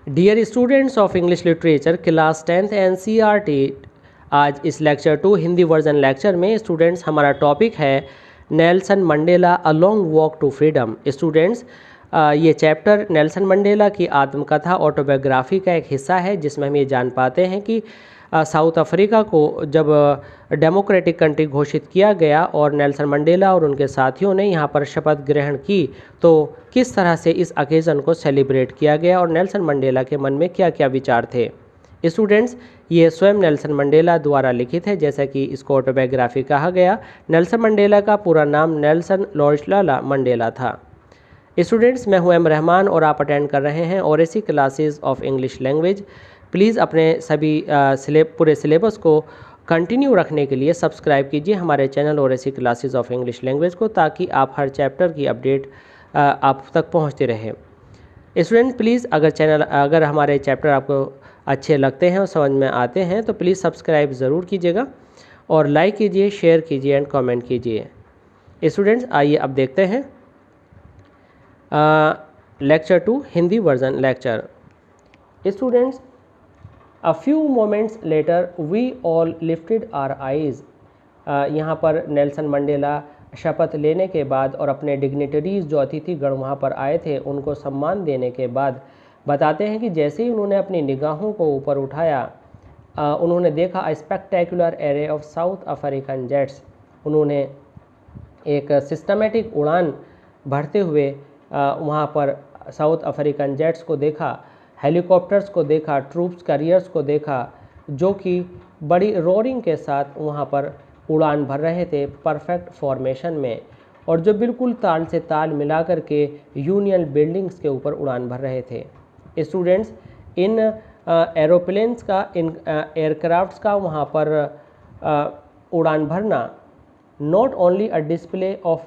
Dear students of English literature class 10th NCERT, आज इस lecture 2 Hindi version lecture में students हमारा टॉपिक है Nelson Mandela a long walk to freedom. Students, ये chapter Nelson Mandela की आत्मकथा ऑटोबायोग्राफी का एक हिस्सा है जिसमें हम ये जान पाते हैं कि साउथ अफ्रीका को जब डेमोक्रेटिक कंट्री घोषित किया गया और नेल्सन मंडेला और उनके साथियों ने यहाँ पर शपथ ग्रहण की तो किस तरह से इस अकेज़न को सेलिब्रेट किया गया और नेल्सन मंडेला के मन में क्या क्या विचार थे। स्टूडेंट्स, ये स्वयं नेल्सन मंडेला द्वारा लिखित है, जैसा कि इसको ऑटोबायोग्राफी कहा गया। नेल्सन मंडेला का पूरा नाम नेल्सन लोशलाला मंडेला था। स्टूडेंट्स, मैं हूं एम रहमान और आप अटेंड कर रहे हैं oracy classes of English language. Please अपने सभी पूरे सिलेबस को कंटिन्यू रखने के लिए सब्सक्राइब कीजिए हमारे channel oracy classes of English language को, ताकि आप हर चैप्टर की अपडेट आप तक पहुंचते रहे। स्टूडेंट, प्लीज़ अगर हमारे चैप्टर आपको अच्छे लगते हैं और समझ में आते हैं तो प्लीज़ सब्सक्राइब ज़रूर कीजिएगा और लाइक कीजिए, शेयर कीजिए एंड कमेंट कीजिए। स्टूडेंट्स, आइए अब देखते हैं lecture 2 Hindi version lecture. Students, a few moments later we all lifted our eyes. यहाँ पर नेल्सन मंडेला शपथ लेने के बाद और अपने डिग्निटरीज जो अतिथिगण वहाँ पर आए थे उनको सम्मान देने के बाद बताते हैं कि जैसे ही उन्होंने अपनी निगाहों को ऊपर उठाया उन्होंने देखा a spectacular array of South African jets. उन्होंने एक सिस्टमेटिक उड़ान भरते हुए वहाँ पर साउथ अफ्रीकन जेट्स को देखा, हेलीकॉप्टर्स को देखा, ट्रूप्स कैरियर्स को देखा, जो कि बड़ी रोरिंग के साथ वहाँ पर उड़ान भर रहे थे परफेक्ट फॉर्मेशन में, और जो बिल्कुल ताल से ताल मिलाकर के यूनियन बिल्डिंग्स के ऊपर उड़ान भर रहे थे। स्टूडेंट्स, इन एरोप्लेन्स का, इन एयरक्राफ्ट्स का वहाँ पर उड़ान भरना not only a display of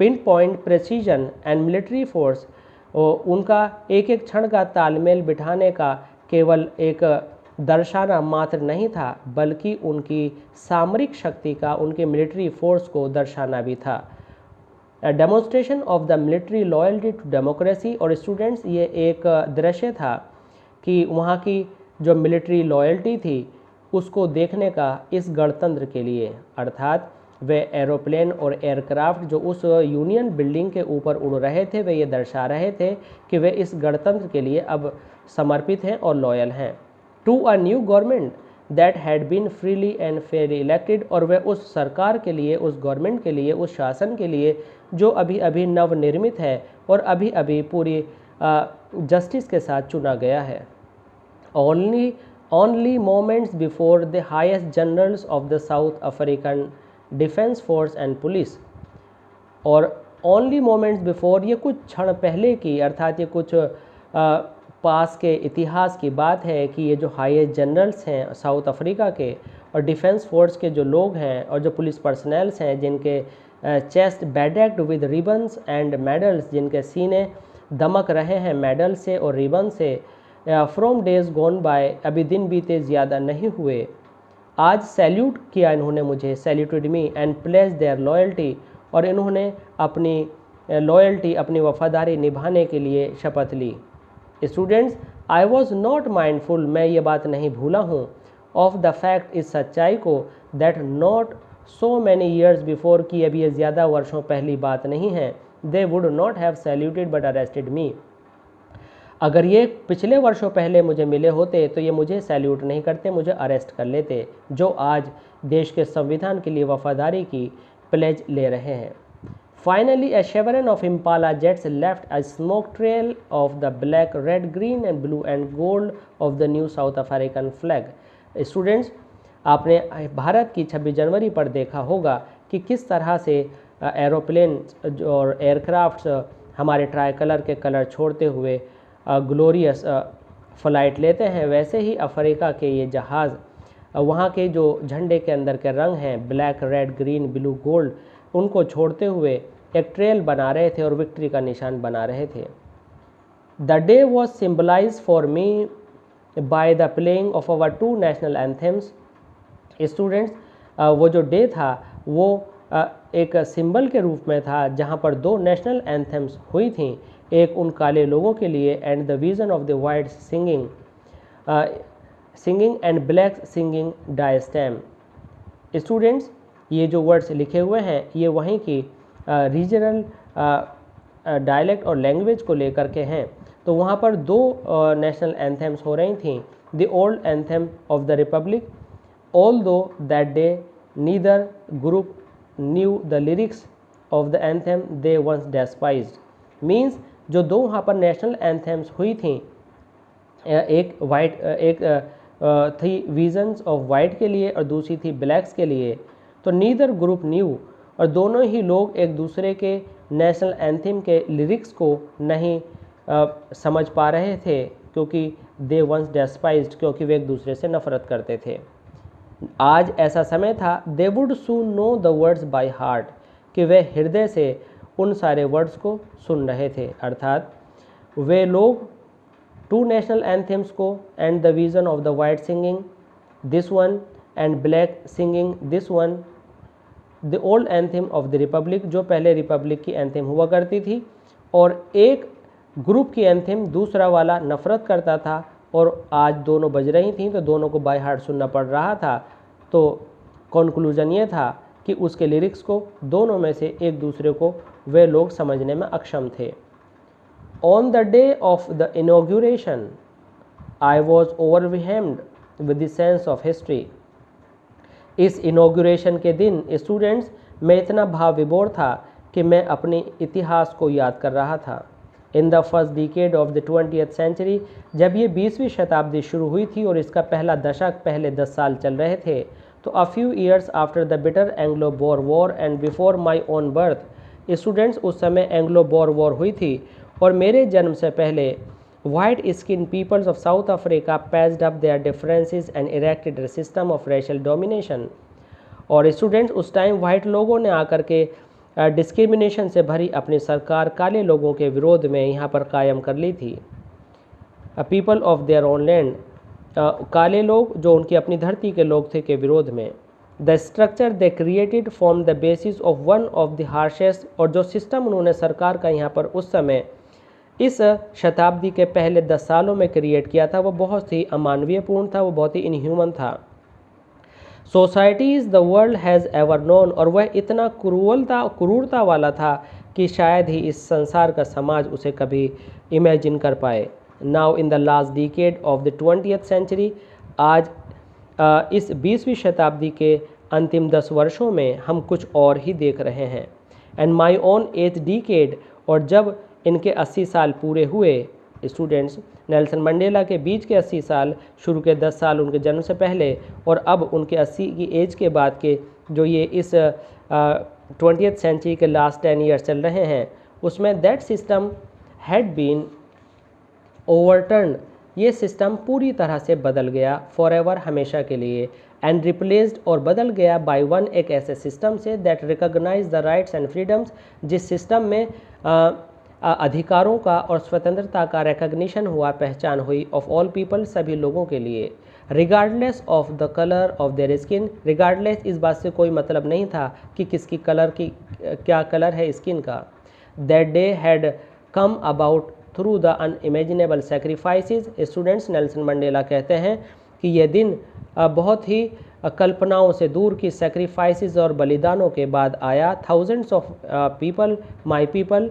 pin point precision and military force, उनका एक एक क्षण का तालमेल बिठाने का केवल एक दर्शाना मात्र नहीं था, बल्कि उनकी सामरिक शक्ति का, उनके मिलिट्री फोर्स को दर्शाना भी था। Demonstration of the military loyalty to democracy. और स्टूडेंट्स, ये एक दृश्य था कि वहाँ की जो मिलिट्री लॉयल्टी थी उसको देखने का इस गणतंत्र के लिए, अर्थात वे एरोप्लेन और एयरक्राफ्ट जो उस यूनियन बिल्डिंग के ऊपर उड़ रहे थे वे ये दर्शा रहे थे कि वे इस गणतंत्र के लिए अब समर्पित हैं और लॉयल हैं। To a new government that had been freely and fairly elected. और वे उस सरकार के लिए, उस गवर्नमेंट के लिए, उस शासन के लिए जो अभी अभी नवनिर्मित है और अभी अभी पूरी जस्टिस के साथ चुना गया है। Only moments before the highest generals of the south African defence force and police. और ओनली मोमेंट्स बिफोर, ये कुछ क्षण पहले की, अर्थात ये कुछ पास के इतिहास की बात है कि ये जो हाईएस्ट जनरल्स हैं साउथ अफ्रीका के और डिफेंस फोर्स के जो लोग हैं और जो पुलिस पर्सनल्स हैं जिनके chest bedecked with ribbons and medals, जिनके सीने दमक रहे हैं मेडल से और रिबन से, फ्रॉम डेज गॉन बाय, अभी दिन बीते ज़्यादा नहीं हुए, आज सैल्यूट किया इन्होंने मुझे, saluted me and place their loyalty, और इन्होंने अपनी लॉयल्टी, अपनी वफादारी निभाने के लिए शपथ ली। Students, I was not mindful, मैं ये बात नहीं भूला हूँ, ऑफ द फैक्ट, इस सच्चाई को, that not so many years before, की अभी ये ज़्यादा वर्षों पहली बात नहीं है, they would not have saluted but arrested me. अगर ये पिछले वर्षों पहले मुझे मिले होते तो ये मुझे सैल्यूट नहीं करते, मुझे अरेस्ट कर लेते, जो आज देश के संविधान के लिए वफादारी की प्लेज ले रहे हैं। Finally A शेवरन of Impala jets left a smoke trail of the black, red, green and blue and gold of the new south African flag. Students, आपने भारत की 26 जनवरी पर देखा होगा कि किस तरह से एरोप्लेन और एयरक्राफ्ट्स हमारे ट्राई कलर के कलर छोड़ते हुए ग्लोरियस फ़्लाइट लेते हैं, वैसे ही अफ्रीका के ये जहाज़ वहाँ के जो झंडे के अंदर के रंग हैं black, red, green, blue, gold, उनको छोड़ते हुए एक ट्रेल बना रहे थे और विक्ट्री का निशान बना रहे थे। The day was symbolise for me by the playing of our 2 national anthems. Students, वो जो डे था वो एक सिंबल के रूप में था जहाँ पर 2 नेशनल एंथम्स हुई थी एक उन काले लोगों के लिए, and the vision of the white singing and black singing Die Stem. Students, ये जो वर्ड्स लिखे हुए हैं ये वहीं की रीजनल डायलेक्ट और लैंग्वेज को लेकर के हैं। तो वहाँ पर दो नेशनल एंथेम्स हो रही थी। The old anthem of the republic, although that day neither group knew the lyrics of the anthem they once despised. Means जो दो वहाँ पर नेशनल एंथेम्स हुई थी, एक थी विजन्स ऑफ वाइट के लिए और दूसरी थी ब्लैक्स के लिए। तो नीदर ग्रुप न्यू, और दोनों ही लोग एक दूसरे के नेशनल एंथम के लिरिक्स को नहीं समझ पा रहे थे, क्योंकि दे वंस डेस्पाइज्ड, क्योंकि वे एक दूसरे से नफरत करते थे। आज ऐसा समय था, they would soon know the words by heart, कि वे हृदय से उन सारे वर्ड्स को सुन रहे थे। अर्थात वे लोग टू नेशनल एंथम्स को, and the vision of the white singing this one and black singing this one, the old anthem of the Republic, जो पहले रिपब्लिक की एंथम हुआ करती थी, और एक ग्रुप की एंथम दूसरा वाला नफरत करता था, और आज दोनों बज रही थी तो दोनों को बाय हार्ट सुनना पड़ रहा था। तो कंक्लूजन ये था कि उसके लिरिक्स को दोनों में से एक दूसरे को वे लोग समझने में अक्षम थे। On the day of the inauguration I was overwhelmed with the sense of history. इस इनॉग्रेशन के दिन स्टूडेंट्स, मैं इतना भाव विभोर था कि मैं अपने इतिहास को याद कर रहा था। In the first decade of the 20th century, जब ये 20वीं शताब्दी शुरू हुई थी और इसका पहला दशक पहले 10 साल चल रहे थे, तो a few years after the bitter Anglo bore war and before my own birth, students उस समय एंग्लो बोर वॉर हुई थी और मेरे जन्म से पहले white skin peoples of South Africa patched up their differences and erected a system of racial domination. और स्टूडेंट्स उस टाइम वाइट लोगों ने आकर के डिस्क्रिमिनेशन से भरी अपनी सरकार काले लोगों के विरोध में यहाँ पर कायम कर ली थी। People of their own land, काले लोग जो उनकी अपनी धरती के लोग थे के विरोध में। The structure they created form the basis of one of the harshest, और जो सिस्टम उन्होंने सरकार का यहाँ पर उस समय इस शताब्दी के पहले 10 सालों में क्रिएट किया था, वो बहुत ही अमानवीयपूर्ण था, वो बहुत ही इनह्यूमन था। Societies the world has ever known, और वह इतना क्रूरता वाला था कि शायद ही इस संसार का समाज उसे कभी इमेजिन कर पाए। Now in the last decade of the 20th century, आज इस 20वीं शताब्दी के अंतिम 10 वर्षों में हम कुछ और ही देख रहे हैं। And my own 8th decade, और जब इनके 80 साल पूरे हुए स्टूडेंट्स, नेल्सन मंडेला के बीच के 80 साल, शुरू के 10 साल उनके जन्म से पहले, और अब उनके 80 की एज के बाद के जो ये इस 20th सेंचुरी के लास्ट 10 ईयर्स चल रहे हैं, उसमें that system had been overturn, ये सिस्टम पूरी तरह से बदल गया फॉर एवर, हमेशा के लिए, एंड रिप्लेस्ड, और बदल गया बाय वन, एक ऐसे सिस्टम से that recognise the rights and freedoms, जिस सिस्टम में अधिकारों का और स्वतंत्रता का रिकग्निशन हुआ, पहचान हुई, ऑफ ऑल पीपल, सभी लोगों के लिए, regardless of the colour of their skin. Regardless, इस बात से कोई मतलब नहीं था कि किसकी कलर की क्या कलर है स्किन का। That day had come about through the unimaginable sacrifices. Students, Nelson Mandela कहते हैं कि यह दिन बहुत ही कल्पनाओं से दूर की सेक्रीफाइसेस और बलिदानों के बाद आया। Thousands of people, my people,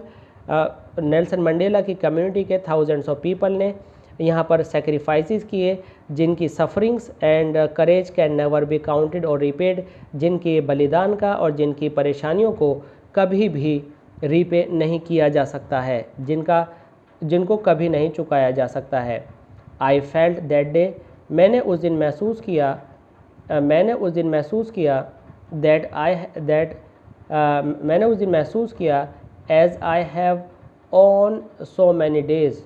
Nelson Mandela की कम्युनिटी के थाउजेंड्स ऑफ पीपल ने यहाँ पर सेक्रीफाइसेस किए, जिनकी sufferings and courage can never be counted और रिपेड, जिनके बलिदान का और जिनकी परेशानियों को कभी भी रीपे नहीं किया जा सकता है, जिनको कभी नहीं चुकाया जा सकता है। आई फेल्ट दैट डे, मैंने उस दिन महसूस किया as I have on so many days,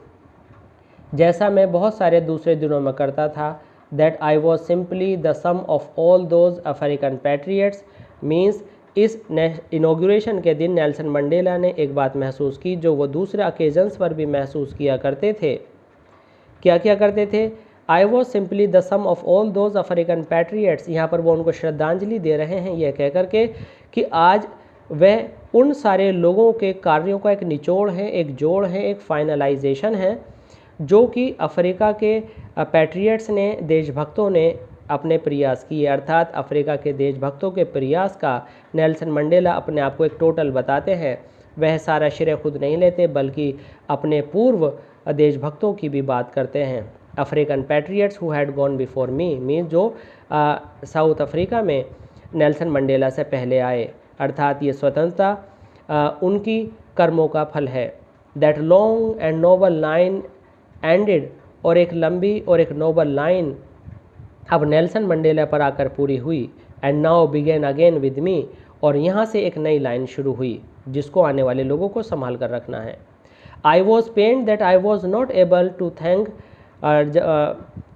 जैसा मैं बहुत सारे दूसरे दिनों में करता था। That I was simply the sum of all those African patriots, means इस इनॉग्रेशन के दिन नेल्सन मंडेला ने एक बात महसूस की जो वो दूसरे ओकेजन्स पर भी महसूस किया करते थे। क्या क्या करते थे? I was simply the sum of all those African patriots. यहाँ पर वो उनको श्रद्धांजलि दे रहे हैं यह कह करके कि आज वह उन सारे लोगों के कार्यों का एक निचोड़ है, एक जोड़ है, एक फाइनलाइजेशन है जो कि अफ्रीका के पैट्रियट्स ने, देशभक्तों ने अपने प्रयास किए। अर्थात अफ्रीका के देशभक्तों के प्रयास का नेल्सन मंडेला अपने आप को एक टोटल बताते हैं। वह सारा श्रेय खुद नहीं लेते बल्कि अपने पूर्व देशभक्तों की भी बात करते हैं। African patriots who had gone before me जो साउथ अफ्रीका में नेल्सन मंडेला से पहले आए, अर्थात ये स्वतंत्रता उनकी कर्मों का फल है। That long and noble line ended, और एक लंबी और एक नोबल लाइन अब नेल्सन मंडेला पर आकर पूरी हुई। And now begin again with me, और यहाँ से एक नई लाइन शुरू हुई जिसको आने वाले लोगों को संभाल कर रखना है। I was pained that I was not able to thank,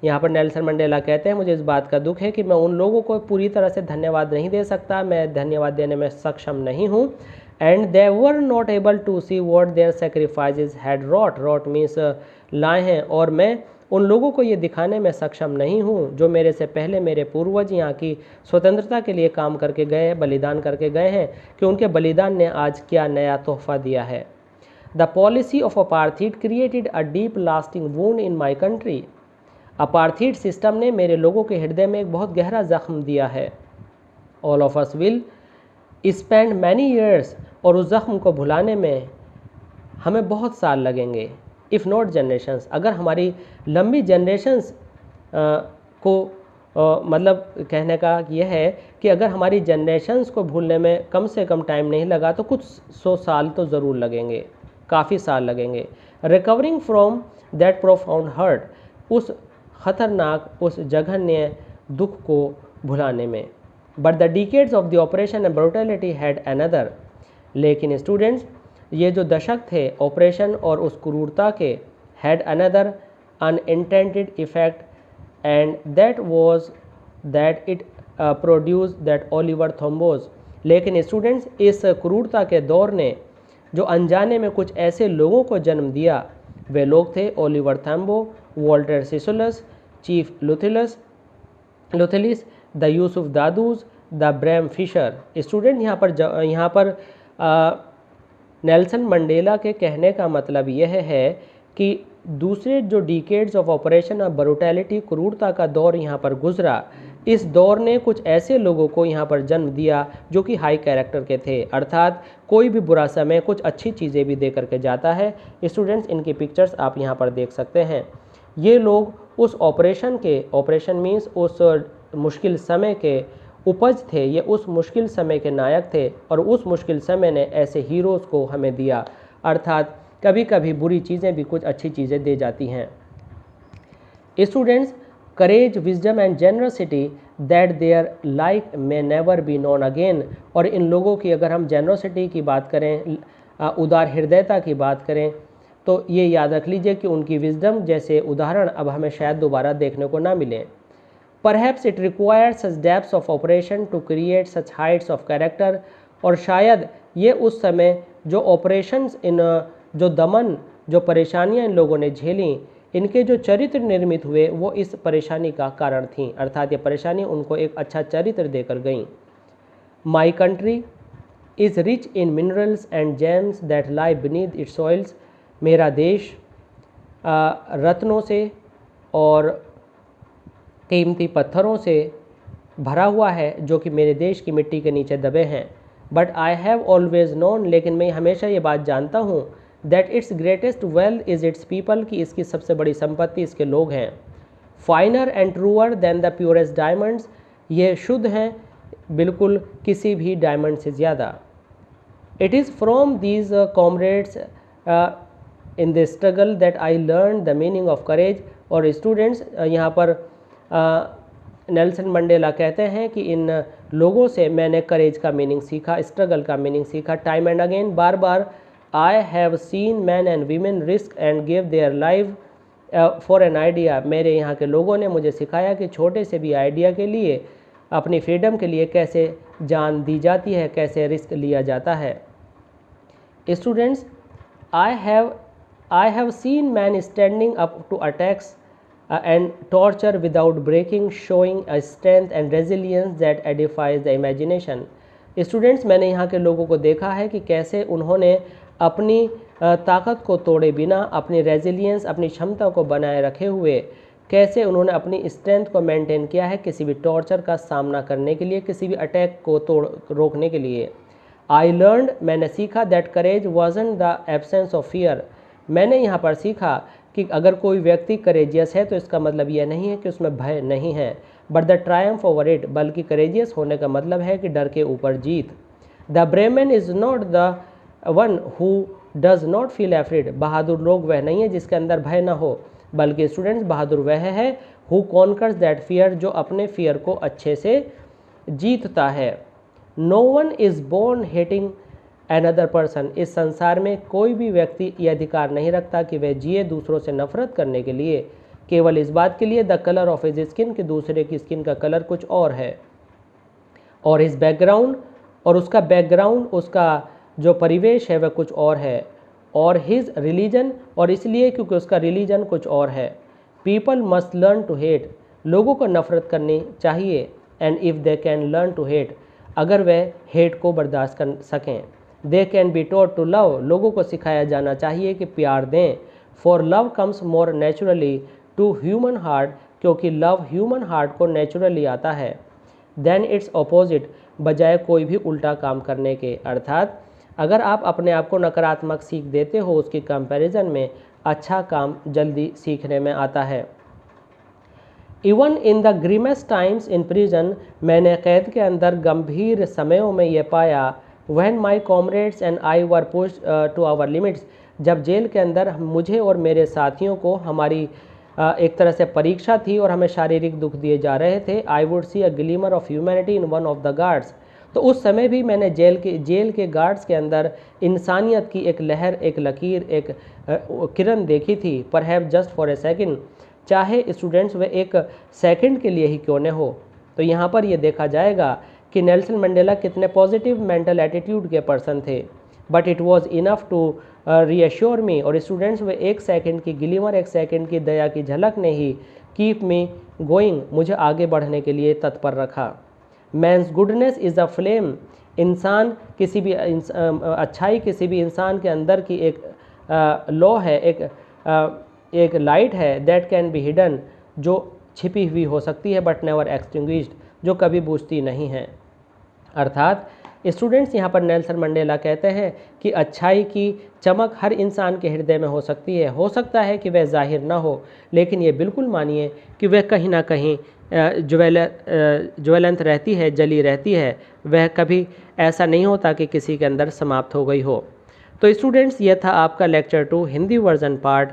यहाँ पर नेल्सन मंडेला कहते हैं मुझे इस बात का दुख है कि मैं उन लोगों को पूरी तरह से धन्यवाद नहीं दे सकता, मैं धन्यवाद देने में सक्षम नहीं हूँ। And they were not able to see what their sacrifices had wrought means लाए हैं, और मैं उन लोगों को ये दिखाने में सक्षम नहीं हूँ जो मेरे से पहले मेरे पूर्वज यहाँ की स्वतंत्रता के लिए काम करके गए, बलिदान करके गए हैं, कि उनके बलिदान ने आज क्या नया तोहफा दिया है। The policy of apartheid created a deep lasting wound in my country, apartheid system ने मेरे लोगों के हृदय में एक बहुत गहरा जख्म दिया है। All of us will spend many years, और उस जख्म को भुलाने में हमें बहुत साल लगेंगे। इफ़ नॉट जनरेशंस, अगर हमारी लंबी जनरेशंस को मतलब कहने का यह है कि अगर हमारी जनरेशंस को भूलने में कम से कम टाइम नहीं लगा तो कुछ 100 साल तो ज़रूर लगेंगे, काफ़ी साल लगेंगे। Recovering from that profound hurt, उस खतरनाक, उस जघन्य दुख को भुलाने में। But the decades of the operation and brutality had another, लेकिन स्टूडेंट्स ये जो दशक थे ऑपरेशन और उस क्रूरता के, had another unintended effect, and that was that it produce that Oliver Tambos, लेकिन स्टूडेंट्स इस क्रूरता के दौर ने जो अनजाने में कुछ ऐसे लोगों को जन्म दिया, वे लोग थे Oliver Tambo, Walter Sisulus, chief Luthulis, the Yusuf Dadoos, the Bram Fischer. Student यहाँ पर नेल्सन मंडेला के कहने का मतलब यह है कि दूसरे जो डिकेड्स ऑफ ऑपरेशन और ब्रूटैलिटी, क्रूरता का दौर यहाँ पर गुजरा, इस दौर ने कुछ ऐसे लोगों को यहाँ पर जन्म दिया जो कि हाई कैरेक्टर के थे। अर्थात कोई भी बुरा समय कुछ अच्छी चीज़ें भी दे करके जाता है। स्टूडेंट्स इनकी पिक्चर्स आप यहाँ पर देख सकते हैं। ये लोग उस ऑपरेशन मीन्स उस मुश्किल समय के उपज थे, ये उस मुश्किल समय के नायक थे, और उस मुश्किल समय ने ऐसे हीरोज़ को हमें दिया। अर्थात कभी कभी बुरी चीज़ें भी कुछ अच्छी चीज़ें दे जाती हैं। Students, courage, wisdom and generosity that their like may never be known again, और इन लोगों की अगर हम जेनरसिटी की बात करें, उदार हृदयता की बात करें, तो ये याद रख लीजिए कि उनकी विजडम जैसे उदाहरण अब हमें शायद दोबारा देखने को ना मिले। Perhaps it required such depths of operation to create such heights of character, और शायद ये उस समय जो ऑपरेशंस, इन जो दमन, जो परेशानियां इन लोगों ने झेली, इनके जो चरित्र निर्मित हुए वो इस परेशानी का कारण थी। अर्थात ये परेशानी उनको एक अच्छा चरित्र देकर गई। My country is rich in minerals and James that lie beneath it's soils, मेरा देश रत्नों से और कीमती पत्थरों से भरा हुआ है जो कि मेरे देश की मिट्टी के नीचे दबे हैं। But I have always known, लेकिन मैं हमेशा ये बात जानता हूँ, that it's greatest wealth is its people, कि इसकी सबसे बड़ी संपत्ति इसके लोग हैं। Finer and truer than the purest diamonds, ये शुद्ध हैं बिल्कुल किसी भी डायमंड से ज़्यादा। It is from these comrades in the struggle that I learn the meaning of courage, और स्टूडेंट्स यहाँ पर नेल्सन मंडेला कहते हैं कि इन लोगों से मैंने करेज का मीनिंग सीखा, स्ट्रगल का मीनिंग सीखा। Time and again, bar bar, I have seen man and women risk and give their life for an idea, मेरे यहाँ के लोगों ने मुझे सिखाया कि छोटे से भी आइडिया के लिए, अपनी फ्रीडम के लिए कैसे जान दी जाती है, कैसे रिस्क लिया जाता है। Students, I have seen man standing up to attacks and torture without breaking, showing a strength and resilience that edifies the imagination. Students, मैंने यहाँ के लोगों को देखा है कि कैसे उन्होंने अपनी ताकत को तोड़े बिना, अपनी रेजिलियंस, अपनी क्षमता को बनाए रखे हुए, कैसे उन्होंने अपनी स्ट्रेंथ को मेंटेन किया है किसी भी टॉर्चर का सामना करने के लिए, किसी भी अटैक को रोकने के लिए। आई लर्नड, मैंने सीखा, that courage wasn't the absence of fear. मैंने यहाँ पर सीखा कि अगर कोई व्यक्ति करेजियस है तो इसका मतलब यह नहीं है कि उसमें भय नहीं है, but the triumph over it, बल्कि करेजियस होने का मतलब है कि डर के ऊपर जीत। The brave man is not the one who does not feel afraid, बहादुर लोग वह नहीं है जिसके अंदर भय ना हो, बल्कि स्टूडेंट्स बहादुर वह है हु कॉन्कर्स दैट फियर, जो अपने फियर को अच्छे से जीतता है। No one is born hating another person, इस संसार में कोई भी व्यक्ति ये अधिकार नहीं रखता कि वह जिए दूसरों से नफरत करने के लिए, केवल इस बात के लिए the colour of his skin, कि दूसरे की स्किन का कलर कुछ और है, और हिज बैकग्राउंड, और उसका बैकग्राउंड, उसका जो परिवेश है वह कुछ और है, और हिज रिलीजन, और इसलिए क्योंकि उसका रिलीजन कुछ और है। People must learn to hate, लोगों को नफरत करनी चाहिए, and if they can learn to hate, अगर वह हेट को बर्दाश्त कर सकें। They can be taught to love, लोगों को सिखाया जाना चाहिए कि प्यार दें। For love comes more naturally to human heart, क्योंकि लव ह्यूमन हार्ट को नेचुरली आता है, देन इट्स अपोजिट, बजाय कोई भी उल्टा काम करने के। अर्थात अगर आप अपने आप को नकारात्मक सीख देते हो, उसकी कंपैरिजन में अच्छा काम जल्दी सीखने में आता है। Even in the grimmest times in prison, मैंने कैद के अंदर गंभीर समयों में यह पाया, when my comrades and I were pushed to our limits, जब जेल के अंदर मुझे और मेरे साथियों को हमारी एक तरह से परीक्षा थी और हमें शारीरिक दुख दिए जा रहे थे। I would see a glimmer of humanity in one of the guards, तो उस समय भी मैंने जेल के गार्ड्स के अंदर इंसानियत की एक लहर, एक लकीर, एक किरण देखी थी। Perhaps just for a second, चाहे स्टूडेंट्स वे एक सेकंड के लिए ही क्यों न हो। तो यहाँ पर ये देखा जाएगा कि नेल्सन मंडेला कितने पॉजिटिव मेंटल एटीट्यूड के पर्सन थे, but it was enough to reassure me, और स्टूडेंट्स वे एक सेकंड की ग्लिमर, एक सेकंड की दया की झलक ने ही कीप मी गोइंग, मुझे आगे बढ़ने के लिए तत्पर रखा। Man's goodness is a flame, इंसान किसी भी अच्छाई किसी भी इंसान के अंदर की एक लौ है, एक लाइट है, दैट कैन बी हिडन, जो छिपी हुई हो सकती है, बट नेवर एक्सटिंग्विश्ड, जो कभी बुझती नहीं है। अर्थात स्टूडेंट्स यहाँ पर नेल्सन मंडेला कहते हैं कि अच्छाई की चमक हर इंसान के हृदय में हो सकती है। हो सकता है कि वह जाहिर ना हो, लेकिन ये बिल्कुल मानिए कि वह कहीं ना कहीं ज्वलंत रहती है, जली रहती है। वह कभी ऐसा नहीं होता कि किसी के अंदर समाप्त हो गई हो। तो स्टूडेंट्स, ये था आपका lecture 2 Hindi version part.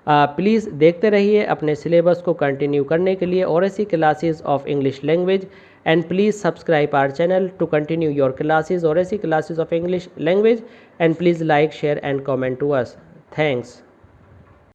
Please देखते रहिए अपने सिलेबस को कंटिन्यू करने के लिए और ऐसी classes of English language, and please subscribe our channel to continue your classes or ऐसी classes of English language, and please like, share and comment to us. Thanks.